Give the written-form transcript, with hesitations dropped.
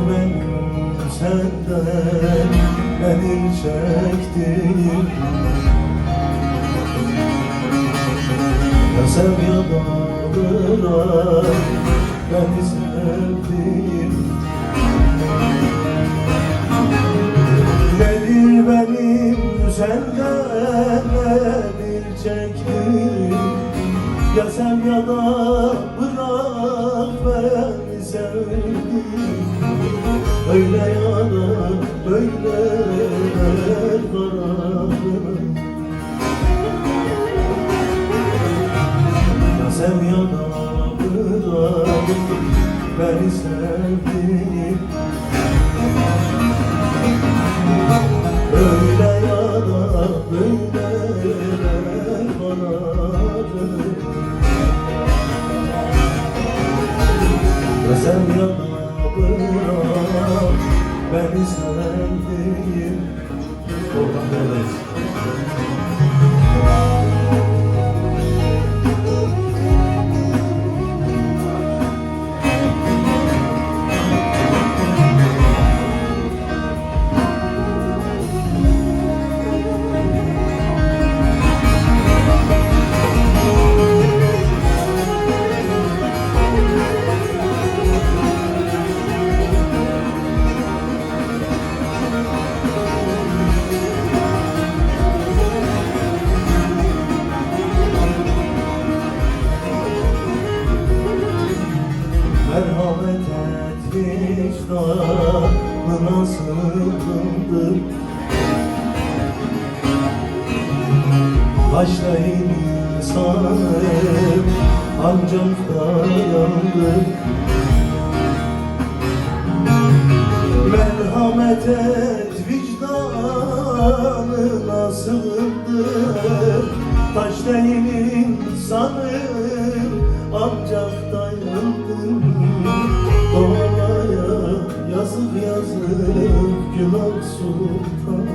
benim senden nedir çektiğim. Ya sev ya da bırak beni sevdiğim. Nedir benim senden nedir çektiğim. Ya sev ya da bırak beni sevdiğim. Öyle ya da böyle kararım. Ya sev ya da bırak beni sevdiğim. Öyle ya da böyle kararım. Ya sev ya da bırak beni sevdiğim. Oradan neredeyiz? Merhamet et vicdanına sığındım. Taşlayın insanım ancak dayandım. Merhamet et vicdanına sığındım. Taşlayın insanım ancak dayandım. Doğaya yazık yazık günah sultan.